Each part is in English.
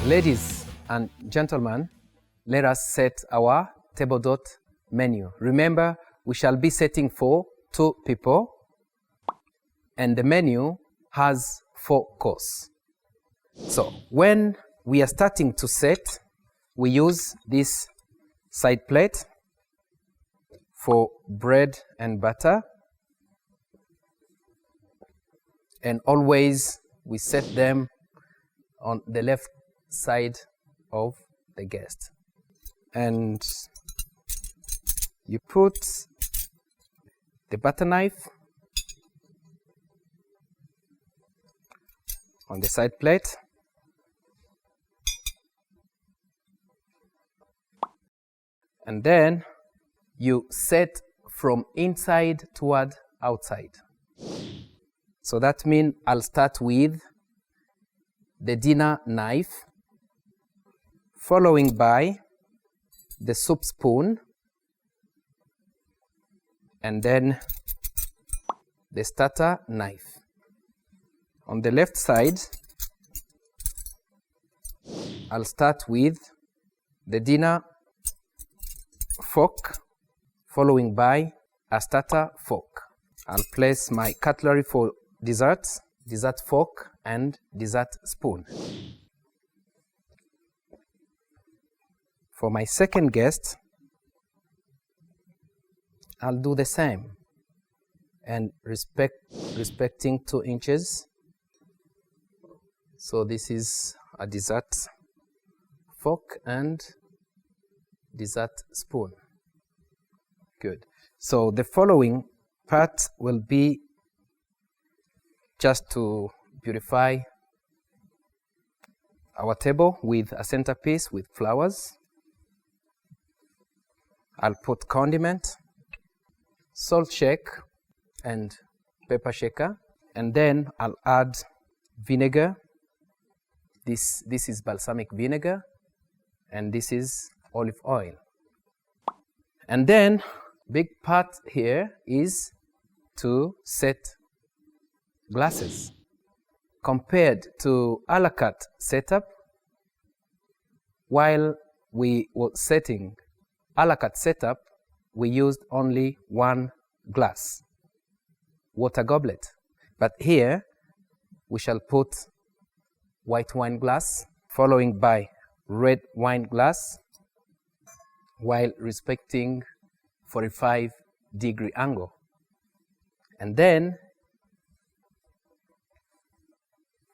Ladies and gentlemen, let us set our table d'hôte menu. Remember, we shall be setting for 2 people, and the menu has 4 courses. So when we are starting to set, we use this side plate for bread and butter, and always we set them on the left side of the guest. And you put the butter knife on the side plate, and then you set from inside toward outside. So that means I'll start with the dinner knife, following by the soup spoon, and then the starter knife. On the left side, I'll start with the dinner fork, following by a starter fork. I'll place my cutlery for desserts, dessert fork, and dessert spoon. For my second guest, I'll do the same, and respecting 2 inches. So this is a dessert fork and dessert spoon. Good. So the following part will be just to beautify our table with a centerpiece with flowers. I'll put condiment, salt shake, and pepper shaker, and then I'll add vinegar. This is balsamic vinegar, and this is olive oil. And then big part here is to set glasses. Compared to a la carte setup, while we were setting a la carte setup, we used only 1 glass, water goblet. But here, we shall put white wine glass, following by red wine glass, while respecting 45-degree angle. And then,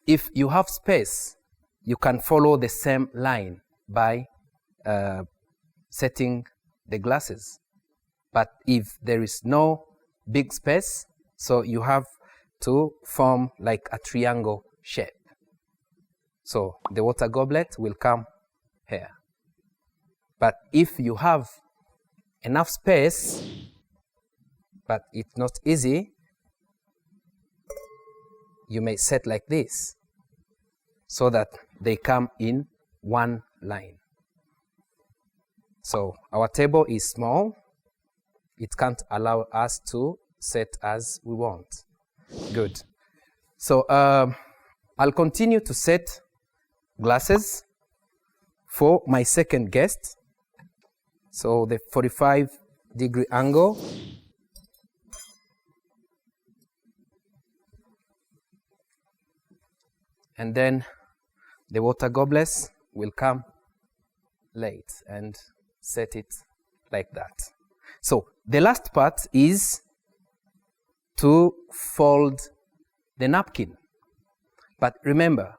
if you have space, you can follow the same line by setting the glasses. But if there is no big space, so you have to form like a triangle shape. So the water goblet will come here. But if you have enough space, but it's not easy, you may set like this, so that they come in 1 line. So our table is small. It can't allow us to set as we want. Good. So I'll continue to set glasses for my second guest. So the 45-degree angle. And then the water goblets will come late and set it like that. So the last part is to fold the napkin. But remember,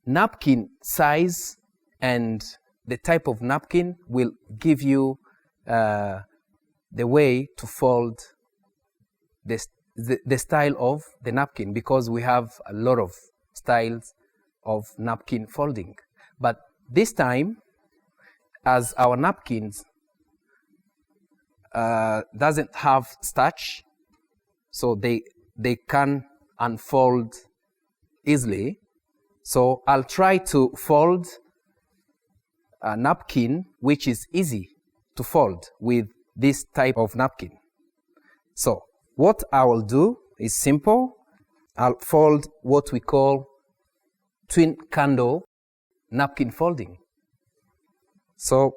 napkin size and the type of napkin will give you the way to fold the style of the napkin, because we have a lot of styles of napkin folding. But this time, as our napkins doesn't have starch, so they can unfold easily. So I'll try to fold a napkin which is easy to fold with this type of napkin. So what I will do is simple. I'll fold what we call twin candle napkin folding. So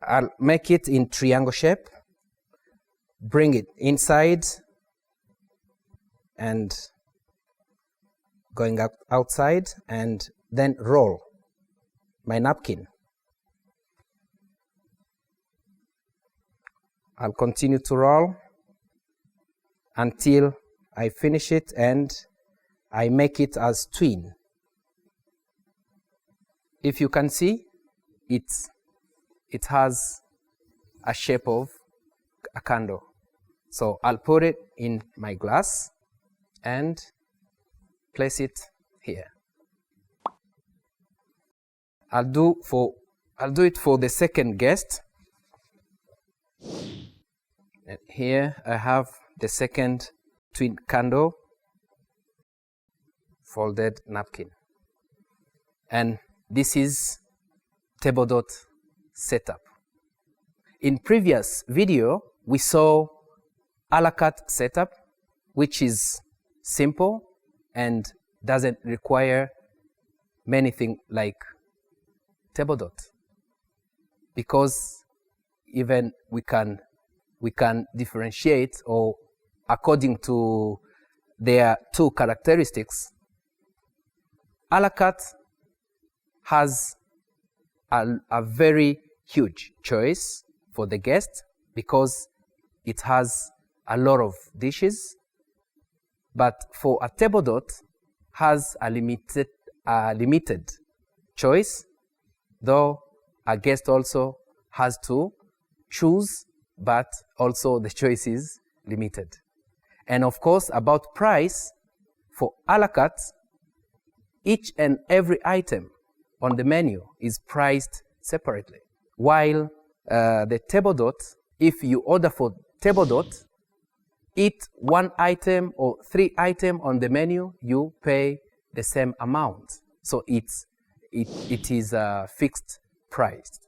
I'll make it in triangle shape, bring it inside and going outside, and then roll my napkin. I'll continue to roll until I finish it and I make it as twin. If you can see, it has a shape of a candle. So I'll put it in my glass and place it here. I'll do it for the second guest. And here I have the second twin candle folded napkin. And this is table dot setup. In previous video, we saw a la carte setup, which is simple and doesn't require many things like table dot, because even we can differentiate, or according to their two characteristics. A la carte has a very huge choice for the guest because it has a lot of dishes, but for a table dot has a limited choice, though a guest also has to choose, but also the choice is limited. And of course, about price, for a la carte, each and every item on the menu is priced separately. While the table dot, if you order for table dot, each one item or 3 items on the menu, you pay the same amount. So it is a fixed price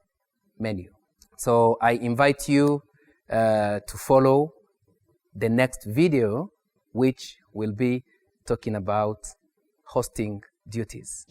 menu. So I invite you to follow the next video, which will be talking about hosting duties.